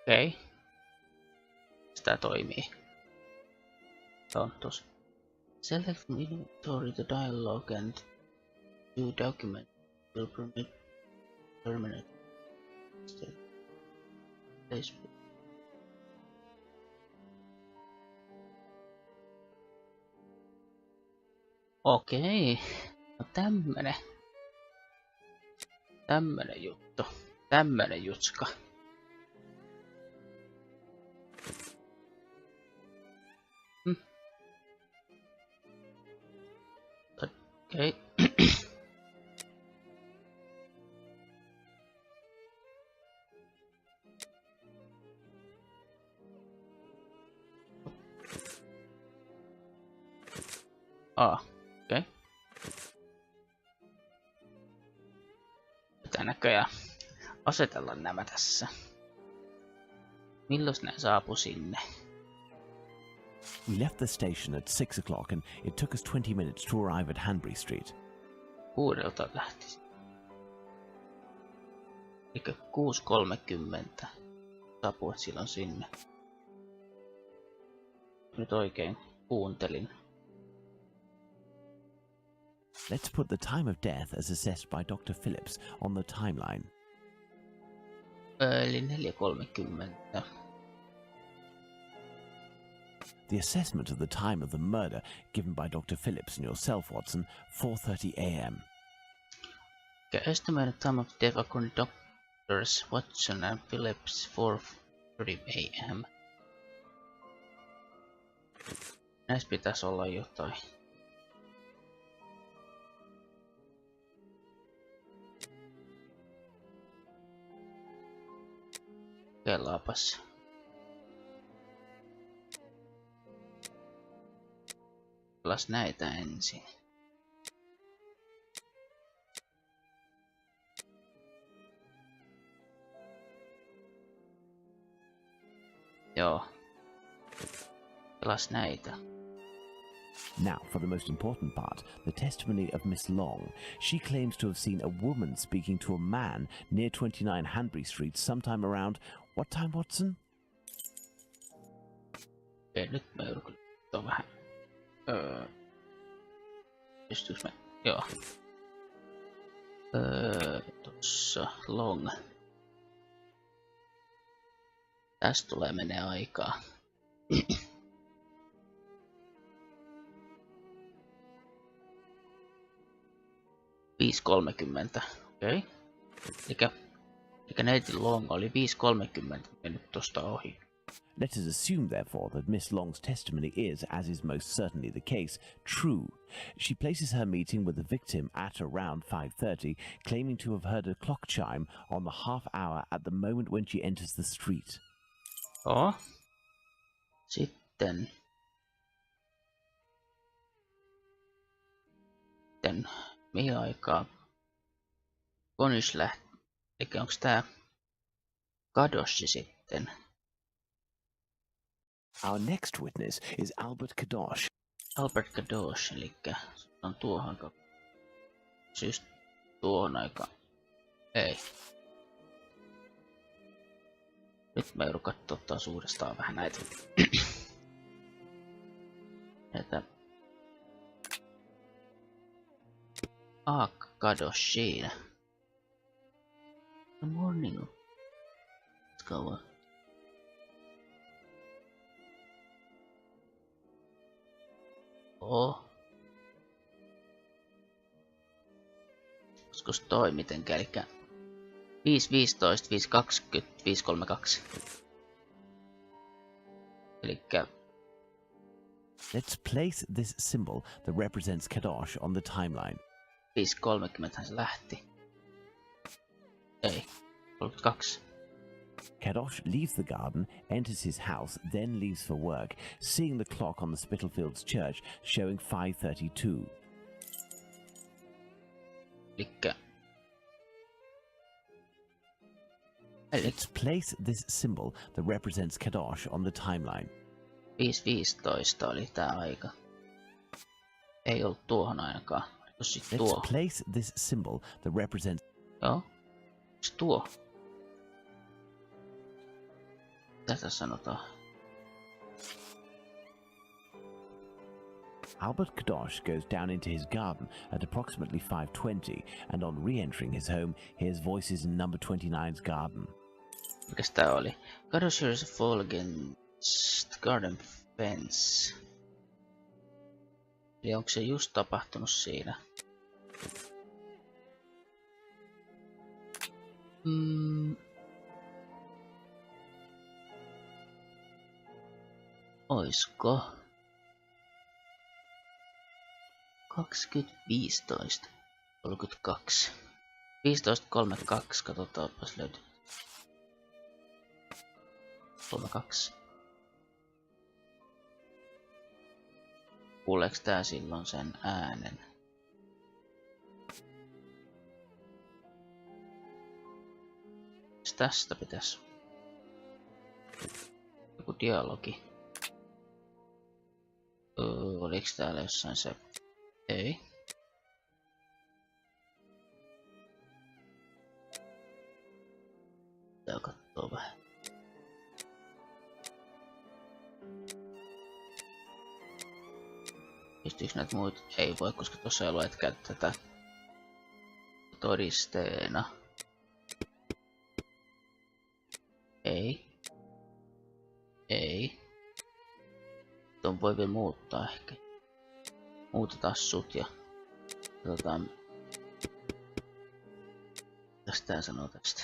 Okei. Sitä toimii. On tossa. Select from inventory the dialogue and new document will permit terminate. Okei. No tämmönen juttu. Tämmönen jutska. Okei. Okei. Pitää näköjään asetella nämä tässä. Milloin ne saapu sinne? We left the station at 6 o'clock and it took us 20 minutes to arrive at Hanbury Street. 6 lähti. Eikö 6:30 saapuvat silloin sinne? Nyt oikein kuuntelin. Let's put the time of death as assessed by Dr. Phillips on the timeline. Eli 4:30. The assessment of the time of the murder given by Dr. Phillips and yourself, Watson, 4:30 a.m. The estimated time of death according to Doctors Watson and Phillips 4:30 a.m. Näissä pitäisi olla jotain. Kelaapas. Pelas näitä ensin. Joo. Pelas näitä. Now, for the most important part, the testimony of Miss Long. She claims to have seen a woman speaking to a man near 29 Hanbury Street sometime around... What time, Watson? Okei, nyt mä joudun kyllä vähän... Pystyis mä... Joo. Tossa Long. Tästä tulee menee aikaa. Okei. Eikä neiti Long oli 5:30 mennyt tosta ohi. Let us assume, therefore, that Miss Long's testimony is, as is most certainly the case, true. She places her meeting with the victim at around 5:30, claiming to have heard a clock chime on the half hour at the moment when she enters the street. Joo. Sitten mihin aikaa Konish lähti? Eli onks tää Kadoshi sitten? Our next witness is Albert Kadosh. Albert Kadosh, eli on tuohon aika. Siis tuohon aika. Ei. Nyt mä joudun kattoo taas uudestaan vähän näitä. Näitä. Kadoshiin. The morning. Let's go on. Olisiko toi mitenkään, elikkä 5:15, 5:20, 5:32. Elikkä let's place this symbol that represents Kadosh on the timeline. 5:30 se lähti. Ei, 32. Kadosh leaves the garden, enters his house, then leaves for work, seeing the clock on the Spitalfields church showing 5:32. Elikkä let's place this symbol that represents Kadosh on the timeline. 5:15 oli tää aika. Ei ollut tuohon ainakaan. Let's place this symbol that represents... Joo. Onks tuo? Tästä sanotaan. Albert Kadosh goes down into his garden at approximately 5:20 and on re-entering his home hears voices in number 29's garden. Mikäs tää oli? Kadosh hears a fall against garden fence. Eli onko se just tapahtunut siinä? Oisko? 2015. 32. 15.32. Katsotaanpas löytyy. 32. Kuuleeks tää silloin sen äänen? Tästä pitäis joku dialogi. Oliks täällä jossain se? Ei. Tää kattoo vähän. Pystyykö näitä muita? Ei voi, koska tuossa ei luet käyttää tätä todisteena. Ei. Ei. Tuon voi vielä muuttaa ehkä. Muutetaan sut ja katsotaan. Tästä tää sanoo tästä.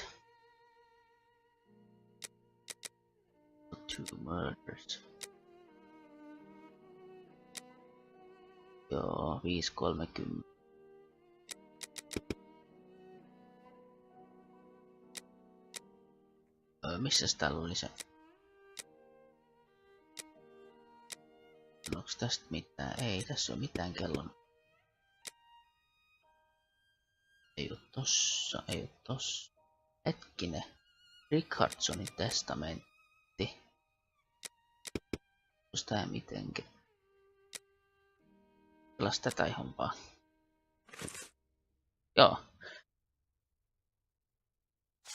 Two murders. Joo, 5.30. Missäs täällä oli se? Onks tästä mitään? Ei tässä ole mitään kellon. Ei oo tossa, ei oo tossa. Hetkinen. Richardsonin testamentti. Onks tää mitenkin? Pelas tätä ihan vaan. Joo.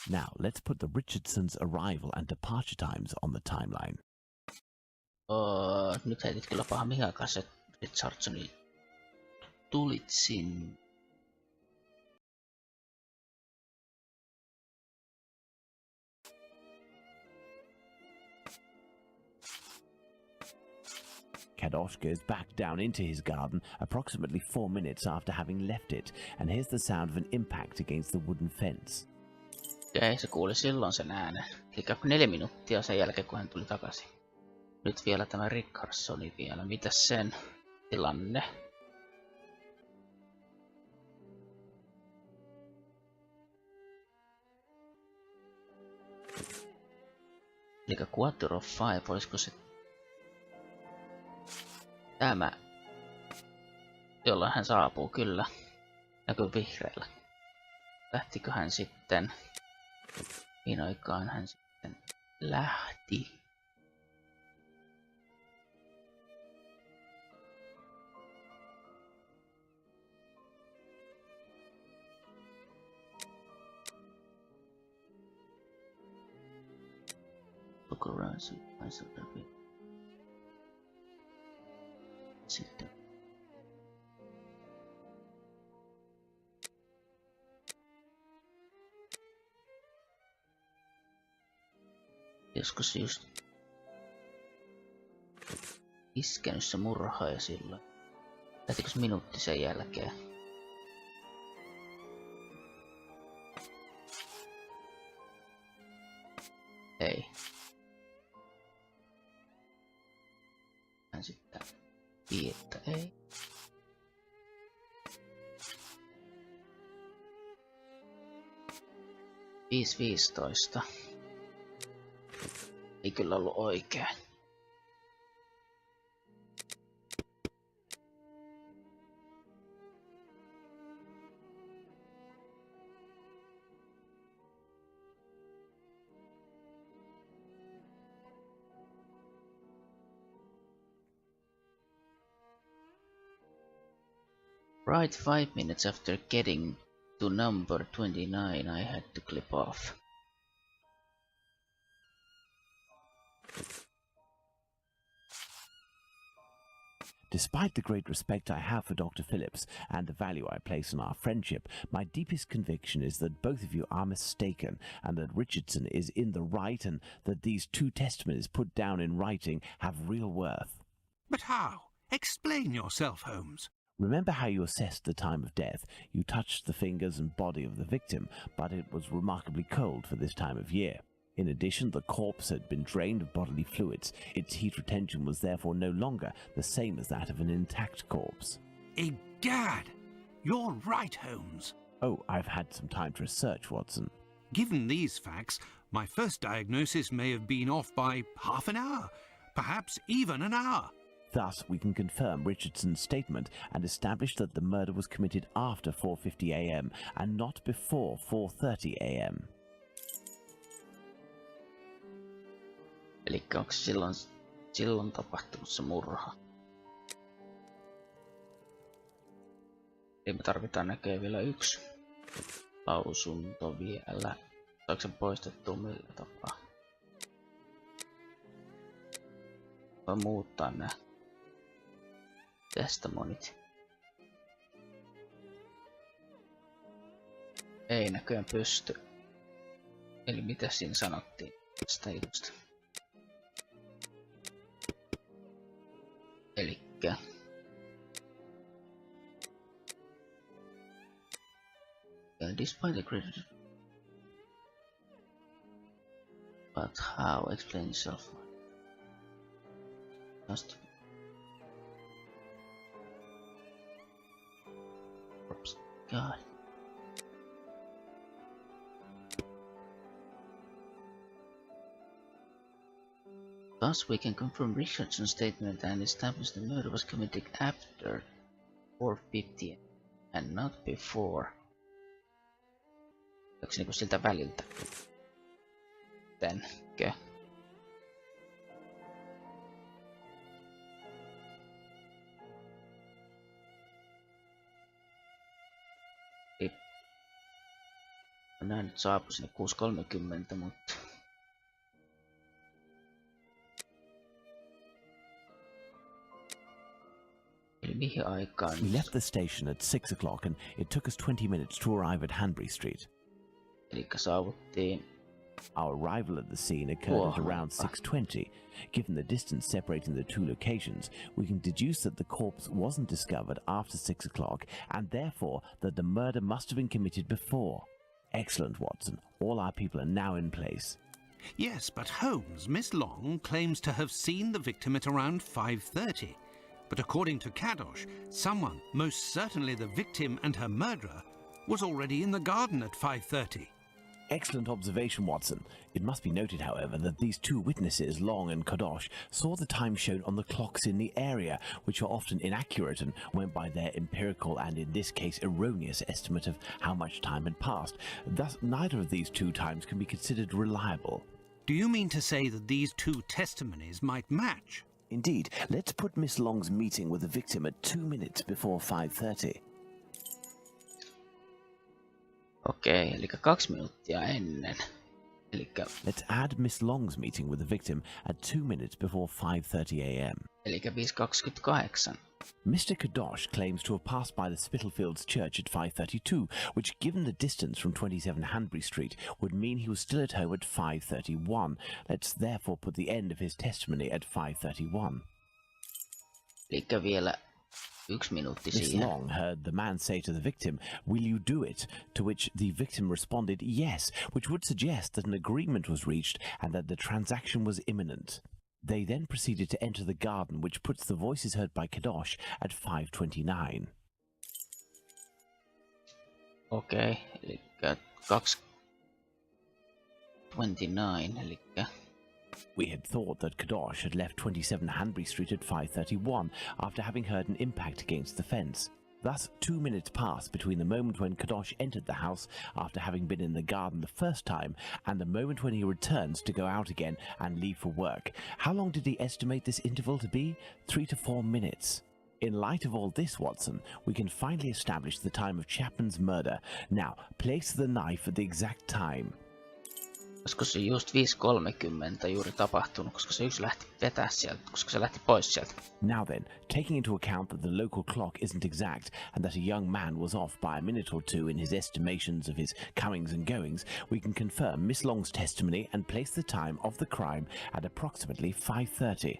Now, let's put the Richardsons' arrival and departure times on the timeline. Nyt heitit kyllä paha mihin aikaan se Richardsoni tulit sinne. Kadosh goes back down into his garden approximately 4 minutes after having left it and hears the sound of an impact against the wooden fence. Okei, se kuuli silloin sen äänen. Eli 4 minuuttia sen jälkeen, kun hän tuli takaisin. Nyt vielä tämä Richardsoni vielä. Mitäs sen tilanne? Eli 4:05, olisiko se tämä, jolla hän saapuu kyllä. Näkyy vihreällä. Lähtikö hän sitten? Niin aikaan hän sitten lähti. Look around, see myself a bit. Sitten. Joskus just iskenyt se murha ja silloin. Lähtikö se minuutti sen jälkeen? Ei. Hän sitten että ei. Viis 15. Ei kyllä ollut oikein. Right 5 minutes after getting to number 29, I had to clip off. Despite the great respect I have for Dr. Phillips and the value I place on our friendship, my deepest conviction is that both of you are mistaken and that Richardson is in the right and that these two testimonies put down in writing have real worth. But how? Explain yourself, Holmes. Remember how you assessed the time of death. You touched the fingers and body of the victim, but it was remarkably cold for this time of year. In addition, the corpse had been drained of bodily fluids. Its heat retention was therefore no longer the same as that of an intact corpse. Egad! You're right, Holmes. Oh, I've had some time to research, Watson. Given these facts, my first diagnosis may have been off by half an hour, perhaps even an hour. Thus, we can confirm Richardson's statement and establish that the murder was committed after 4:50 a.m. and not before 4:30 a.m. Eli onko silloin tapahtunut se murha? Eli me tarvitaan näköjään vielä yksi lausunto vielä. Saako se poistettua millä tapaa? Voi muuttaa nää testamonit. Ei näköjään pysty. Eli mitä siinä sanottiin tästä jutusta? Elikkä despite the credit, but how explain yourself? Just oops, God. Thus, we can confirm Richardson's statement and establish the murder was committed after 4:50 and not before. Onko se niinku siltä väliltä? Tänkö? Nää nyt saapui sinne 6:30, mutta eli mihin aikaan? We left the station at 6 o'clock and it took us 20 minutes to arrive at Hanbury Street. Elikkä saavuttiin. Our arrival at the scene occurred at around 6:20. Given the distance separating the two locations, we can deduce that the corpse wasn't discovered after 6 o'clock and therefore that the murder must have been committed before. Excellent, Watson. All our people are now in place. Yes, but Holmes, Miss Long claims to have seen the victim at around 5:30. But according to Kadosh, someone, most certainly the victim and her murderer, was already in the garden at 5:30. Excellent observation, Watson. It must be noted, however, that these two witnesses, Long and Kadosh, saw the time shown on the clocks in the area, which are often inaccurate and went by their empirical and, in this case, erroneous estimate of how much time had passed. Thus, neither of these two times can be considered reliable. Do you mean to say that these two testimonies might match? Indeed. Let's put Miss Long's meeting with the victim at 2 minutes before 5:30. Okei, eli 2 minuuttia ennen. Elikkä Let's add Miss Long's meeting with the victim at 2 minutes before 5:30 a.m. Elikkä 5:28. Mr. Kadosh claims to have passed by the Spitalfields Church at 5:32, which, given the distance from 27 Hanbury Street, would mean he was still at home at 5:31. Let's therefore put the end of his testimony at 5:31. Elikkä vielä 1 minuutti Miss siihen. Long heard the man say to the victim, "Will you do it?" To which the victim responded, "Yes," which would suggest that an agreement was reached and that the transaction was imminent. They then proceeded to enter the garden, which puts the voices heard by Kadosh at 5:29. Okei, elikkä 2:29, elikkä We had thought that Kadosh had left 27 Hanbury Street at 5:31 after having heard an impact against the fence. Thus, 2 minutes passed between the moment when Kadosh entered the house after having been in the garden the first time and the moment when he returns to go out again and leave for work. How long did he estimate this interval to be? 3 to 4 minutes. In light of all this, Watson, we can finally establish the time of Chapman's murder. Now, place the knife at the exact time. Olisiko se just 5.30 juuri tapahtunut, koska se yksi lähti vetää sieltä, koska se lähti pois sieltä. Now then, taking into account that the local clock isn't exact and that a young man was off by a minute or two in his estimations of his comings and goings, we can confirm Miss Long's testimony and place the time of the crime at approximately 5:30.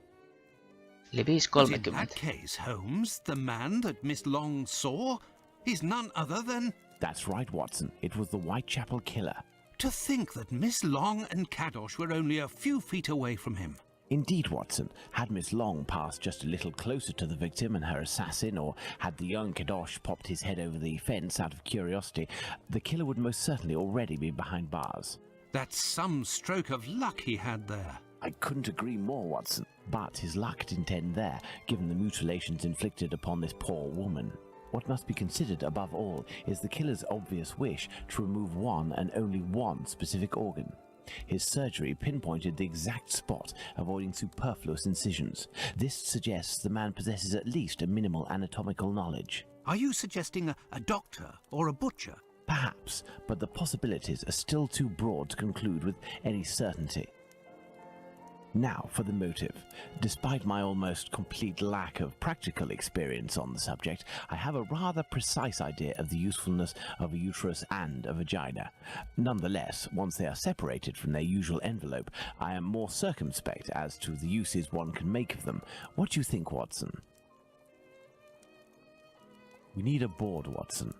Eli But in 5.30. that case, Holmes, the man that Miss Long saw, is none other than... That's right, Watson. It was the Whitechapel killer. To think that Miss Long and Kadosh were only a few feet away from him. Indeed, Watson. Had Miss Long passed just a little closer to the victim and her assassin, or had the young Kadosh popped his head over the fence out of curiosity, the killer would most certainly already be behind bars. That's some stroke of luck he had there. I couldn't agree more, Watson. But his luck didn't end there, given the mutilations inflicted upon this poor woman. What must be considered above all is the killer's obvious wish to remove one and only one specific organ. His surgery pinpointed the exact spot, avoiding superfluous incisions. This suggests the man possesses at least a minimal anatomical knowledge. Are you suggesting a doctor or a butcher? Perhaps, but the possibilities are still too broad to conclude with any certainty. Now for the motive. Despite my almost complete lack of practical experience on the subject, I have a rather precise idea of the usefulness of a uterus and a vagina. Nonetheless, once they are separated from their usual envelope, I am more circumspect as to the uses one can make of them. What do you think, Watson? We need a board, Watson.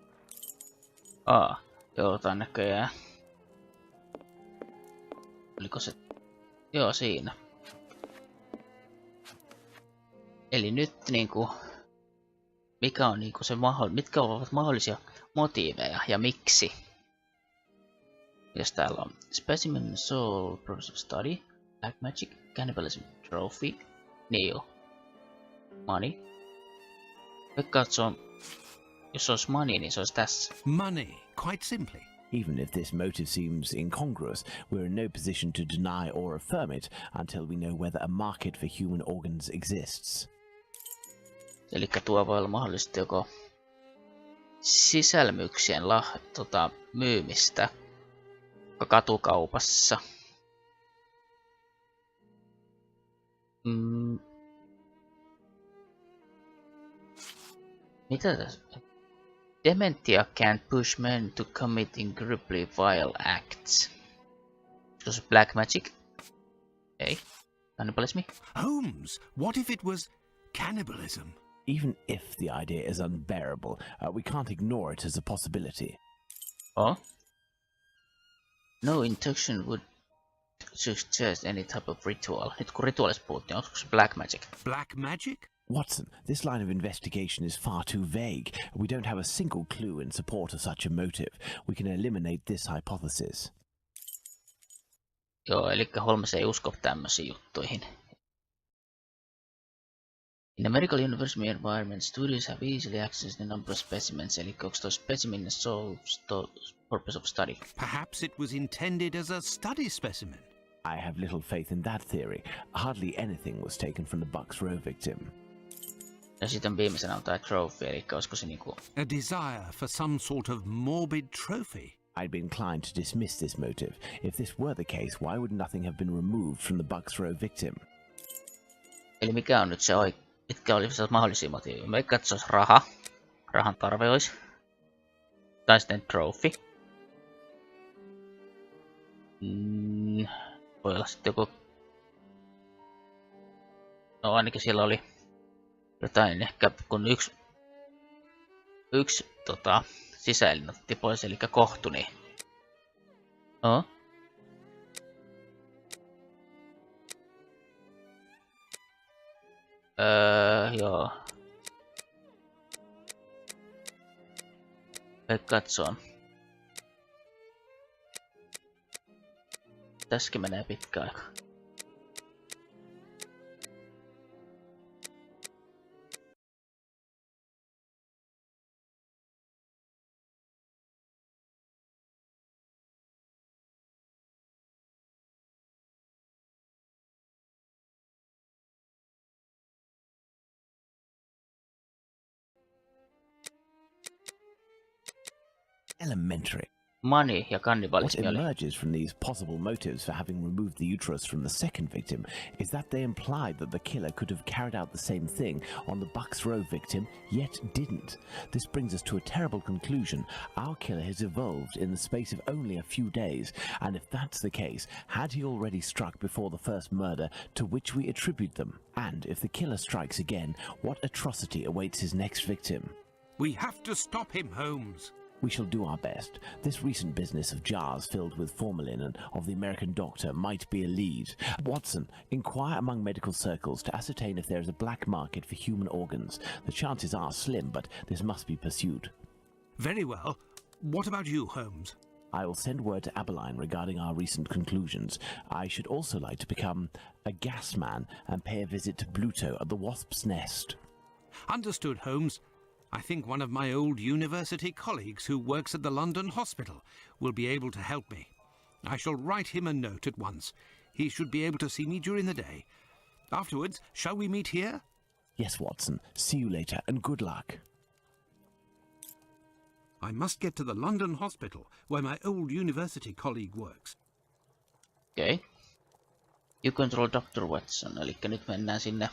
Joo, tää näköjään. Oliko se? Joo, siinä. Eli nyt niinku, mikä on niinku se mitkä ovat mahdollisia motiiveja ja miksi? Mitäs täällä on? Specimen Soul Process Study, Black Magic, Cannibalism Trophy, niin joo. Money. Vaikka se on, jos se olisi money, niin se olisi tässä. Money, quite simply. Even if this motive seems incongruous, we're in no position to deny or affirm it until we know whether a market for human organs exists. Eli tuo voi olla mahdollisesti joko sisälmyksien myymistä katukaupassa. Mitä tässä? Dementia can push men to commit incredibly vile acts. Olisiko se black magic? Ei. Cannibalism? Holmes, what if it was cannibalism? Even if the idea is unbearable, we can't ignore it as a possibility. Oh? No intention would suggest any type of ritual. Nyt kun rituaalista puhuttiin, onko se black magic? Black magic? Watson, this line of investigation is far too vague. We don't have a single clue in support of such a motive. We can eliminate this hypothesis. Joo, eli Holmes ei usko tämmöisiin juttuihin. In a medical university environment, studies have easily accessed a number of specimens, eli onko toi specimen solves the purpose of study? Perhaps it was intended as a study specimen. I have little faith in that theory. Hardly anything was taken from the Bucks Row victim. Ja sitten viimeisenä on tää trophy, eli olisiko se niinku... A desire for some sort of morbid trophy. I'd be inclined to dismiss this motive. If this were the case, why would nothing have been removed from the Bucks Row victim? Eli mikä on nyt se mitkä olisivat mahdollisia motiiveja? Vaikka että se olisi rahan tarve olisi. Tai sitten trophy. Voi olla sitten joku... No ainakin siellä oli jotain ehkä kun yksi sisäelin otti pois, eli kohtu, niin... No. Joo. Katsoin. Tässäkin menee pitkä aika. Elementary. money ja What kannibalismi oli. emerges from these possible motives for having removed the uterus from the second victim is that they implied that the killer could have carried out the same thing on the Bucks Row victim, yet didn't. This brings us to a terrible conclusion. Our killer has evolved in the space of only a few days, and if that's the case, had he already struck before the first murder to which we attribute them? And if the killer strikes again, what atrocity awaits his next victim? We have to stop him, Holmes. We shall do our best. This recent business of jars filled with formalin and of the American doctor might be a lead. Watson, inquire among medical circles to ascertain if there is a black market for human organs. The chances are slim, but this must be pursued. Very well. What about you, Holmes? I will send word to Aberline regarding our recent conclusions. I should also like to become a gas man and pay a visit to Bluto at the Wasp's Nest. Understood, Holmes. I think one of my old university colleagues who works at the London hospital will be able to help me. I shall write him a note at once. He should be able to see me during the day. Afterwards, shall we meet here? Yes, Watson. See you later, and good luck. I must get to the London hospital where my old university colleague works. Okei. Okay. You control Dr. Watson, eli nyt mennään sinne.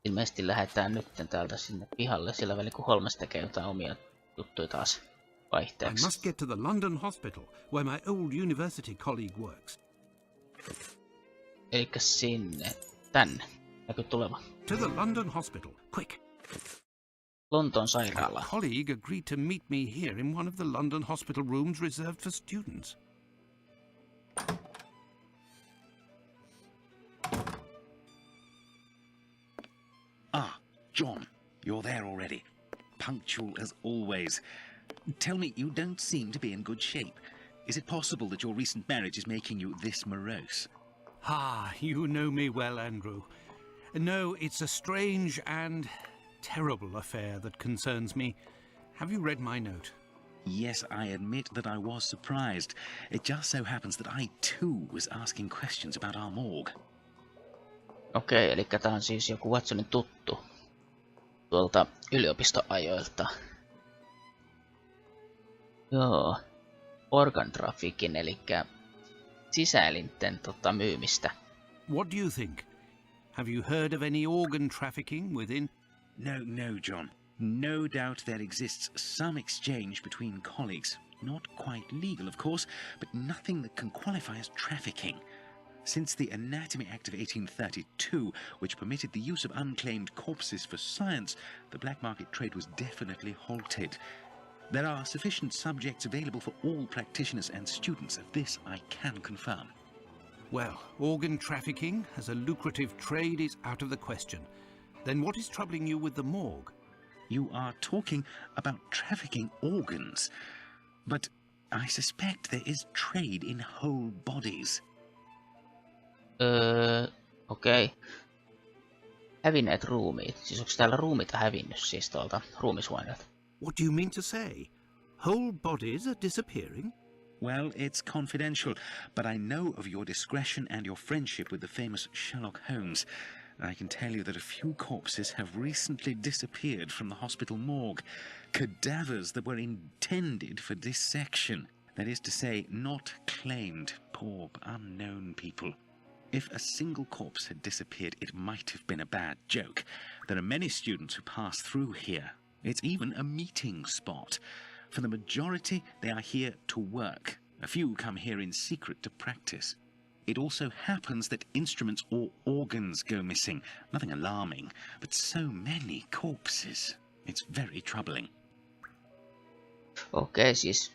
Ilmeisesti lähdetään nyt täältä sinne pihalle sillä välin, kun Holmes tekee jotain omia juttuja taas vaihteeksi. I must get to the London hospital where my old university colleague works. Elikkä sinne, tänne. Näkyy tuleva. To the London hospital, quick. Lontoon My sairaala. colleague agreed to meet me here in one of the London hospital rooms reserved for students. Ah, John, you're there already. Punctual as always. Tell me, you don't seem to be in good shape. Is it possible that your recent marriage is making you this morose? Ah, you know me well, Andrew. No, it's a strange and terrible affair that concerns me. Have you read my note? Yes, I admit that I was surprised. It just so happens that I too was asking questions about our morgue. Okei, eli tää on siis joku Watsonin tuttu tuolta yliopistoajoilta. Joo. Organ trafficking, eli sisäelinten myymistä. What do you think? Have you heard of any organ trafficking within? No, John. No doubt there exists some exchange between colleagues. Not quite legal, of course, but nothing that can qualify as trafficking. Since the Anatomy Act of 1832, which permitted the use of unclaimed corpses for science, the black market trade was definitely halted. There are sufficient subjects available for all practitioners and students. Of this I can confirm. Well, organ trafficking as a lucrative trade is out of the question. Then what is troubling you with the morgue? You are talking about trafficking organs, but I suspect there is trade in whole bodies. Okei. Hävinneet ruumiit. Siis onko täällä ruumiita hävinnyt siis tuolta ruumishuoneelta? What do you mean to say? Whole bodies are disappearing? Well, it's confidential, but I know of your discretion and your friendship with the famous Sherlock Holmes. I can tell you that a few corpses have recently disappeared from the hospital morgue. Cadavers that were intended for dissection. That is to say, not claimed. Poor, unknown people. If a single corpse had disappeared, it might have been a bad joke. There are many students who pass through here. It's even a meeting spot. For the majority, they are here to work. A few come here in secret to practice. It also happens that instruments or organs go missing. Nothing alarming, but so many corpses. It's very troubling. Okei, siis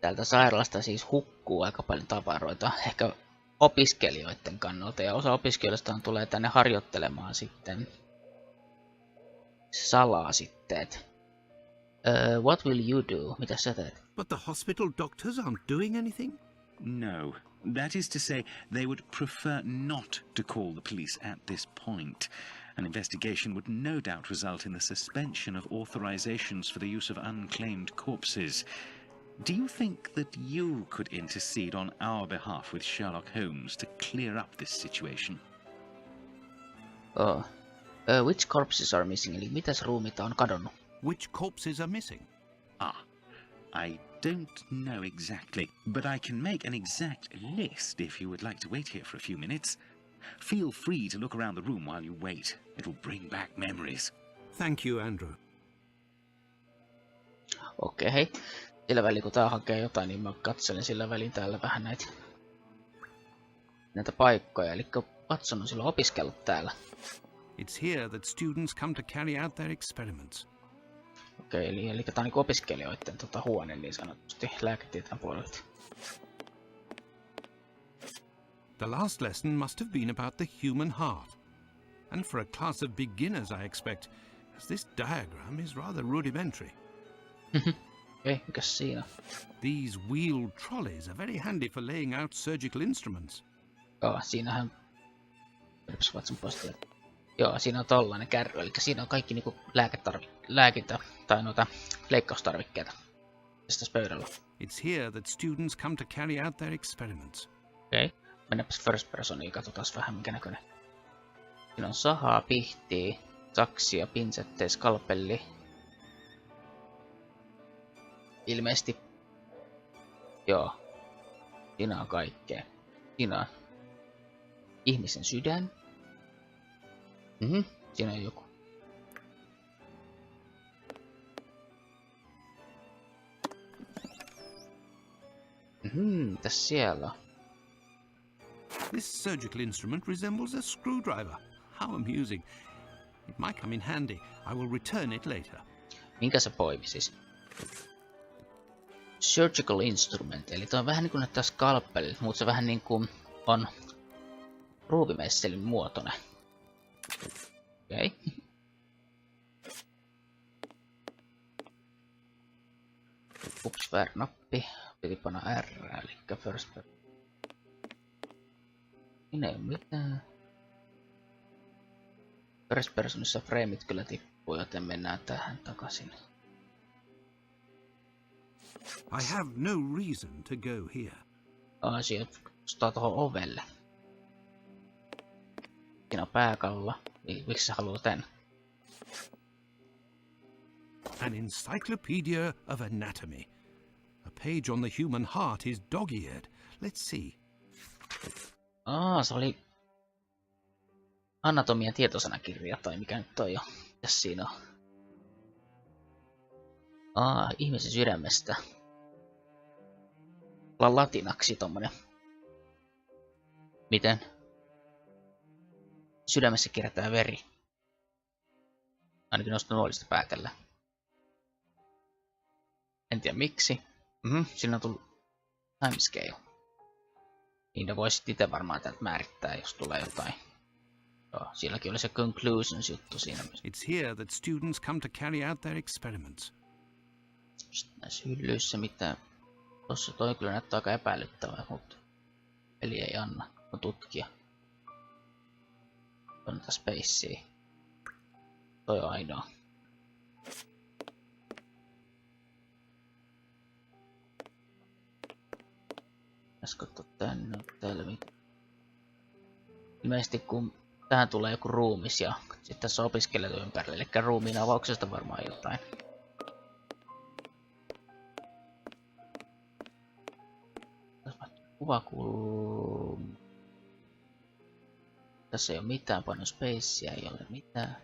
täältä sairaalasta siis hukkuu aika paljon tavaroita, ehkä opiskelijoiden kannalta, ja osa opiskelijoista tulee tänne harjoittelemaan sitten salaa sitten. What will you do? Mitä sä teet? But the hospital doctors aren't doing anything? No. That is to say, they would prefer not to call the police at this point. An investigation would no doubt result in the suspension of authorizations for the use of unclaimed corpses. Do you think that you could intercede on our behalf with Sherlock Holmes to clear up this situation? Oh. Which corpses are missing? Eli mitäs ruumiita on kadonnut? Which corpses are missing? Ah, I don't know exactly, but I can make an exact list if you would like to wait here for a few minutes. Feel free to look around the room while you wait. It'll bring back memories. Thank you, Andrew. Okei, hei. Sillä välin kun tää hakee jotain, niin mä katselen sillä välin täällä vähän näitä paikkoja. Eli Watson on silloin opiskellut täällä. It's here that students come to carry out their experiments. Okei, eli tää on niinku opiskelijoiden huone niin sanotusti lääketieteen puolelta. The last lesson must have been about the human heart. And for a class of beginners, I expect, as this diagram is rather rudimentary. Okei, mikäs siinä? These wheeled trolleys are very handy for laying out surgical instruments. Joo, siinähän... Watson poistaa. Joo, siinä on tollainen kärry, eli siinä on kaikki niinku lääkintä tai noita leikkaustarvikkeita. Tässä pöydällä. It's here that students come to carry out their experiments. Okei, mennäpäs first personiin, katsotaan vähän minkä näköinen. Siinä on sahaa, pihtiä, saksia, pinsetteä, skalpelli. Ilmeisesti... Joo. Siinä on kaikkea. Siinä on ihmisen sydän. Siinä on joku. Tässä siellä. This surgical instrument resembles a screwdriver. How amusing. It might come in handy. I will return it later. Minkä se poimi siis? Surgical instrument, eli toi on vähän niin kuin näyttää skalpelilta, mutta se vähän niin kuin on ruuvimesselin muotoinen. Okei. Ups, väärä nappi. Piti panna R, eli first person. Siinä ei oo mitään. First personissa frameit kyllä tippuu, joten mennään tähän takaisin. I have no reason to go here. Sieltä ostaa tohon ovelle. Siinä on pääkalla. Miksi sä haluat tän? An encyclopedia of anatomy. A page on the human heart is dog-eared. Let's see. Se oli anatomian tietosanakirja, tai mikä nyt toi jo. Mitäs siinä on? Ihmisen sydämestä. Latinaksi tommonen. Miten? Sydämessä kiertää veri. Ainakin noista nuolista päätellä. En tiedä miksi. Siinä on tullut timescale. Niin ne voisit itse varmaan täältä määrittää, jos tulee jotain. Joo, sielläkin oli se conclusions juttu siinä. It's here that students come to carry out their experiments. Sitten näissä hyllyissä mitään. Tossa toi kyllä näyttää aika epäilyttävää, mutta peli ei anna. On tutkia. On tätä spacea. Toi on ainoa. Tässä katsoa tänne täällä. Ilmeisesti kun tähän tulee joku ruumis ja sitten tässä on opiskelijat ympärillä, eli ruumiin avauksesta varmaan jotain. Kuvakulma. Tässä ei ole mitään, paino spacea, ei ole mitään.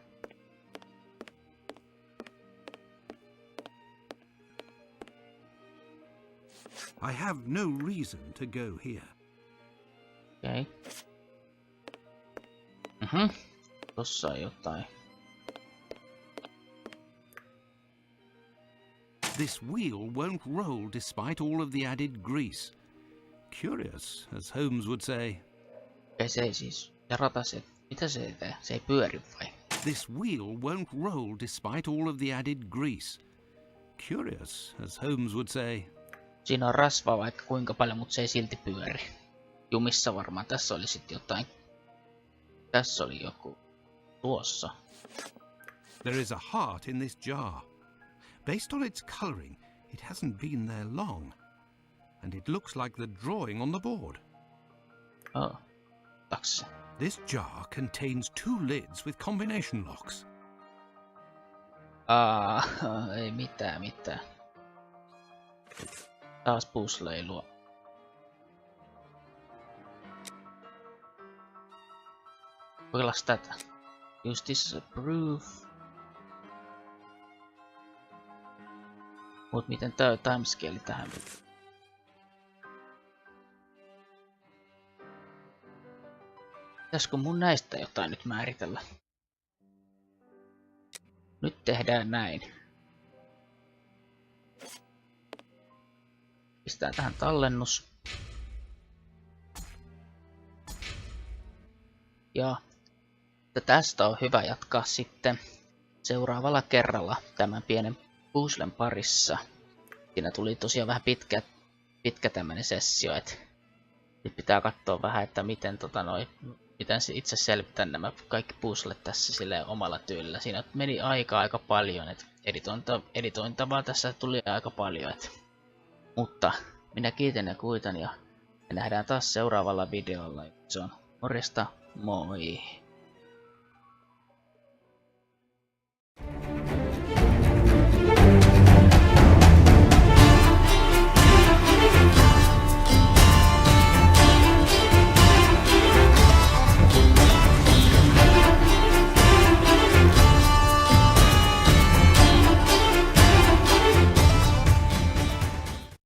I have no reason to go here. Okei. Tossa on jotain. This wheel won't roll despite all of the added grease. Curious, as Holmes would say. Ei se ei siis. Ja rata se. Mitä se tee? Se ei pyöri vai? This wheel won't roll despite all of the added grease. Curious, as Holmes would say. Siinä on rasvaa vaikka kuinka paljon, mutta se ei silti pyöri. Jumissa varmaan. Tässä oli sitten jotain. Tässä oli joku. Tuossa. There is a heart in this jar. Based on its colouring, it hasn't been there long. And it looks like the drawing on the board. Taksi. This jar contains 2 lids with combination locks. Ei mitään. Taas pusleilua. Kokeillaan tätä. Use this as a proof. Mut miten tää timescale tähän? Pitäisikö mun näistä jotain nyt määritellä? Nyt tehdään näin. Pistää tähän tallennus. Ja tästä on hyvä jatkaa sitten seuraavalla kerralla tämän pienen puzzlen parissa. Siinä tuli tosiaan vähän pitkä tämmönen sessio, et nyt pitää katsoa vähän, että miten miten itse selvitän nämä kaikki puzzlet tässä silleen omalla tyylillä. Siinä meni aika paljon, et editointavaa tässä tuli aika paljon, mutta minä kiitän ja kuitan ja me nähdään taas seuraavalla videolla. Se on morjesta, moi!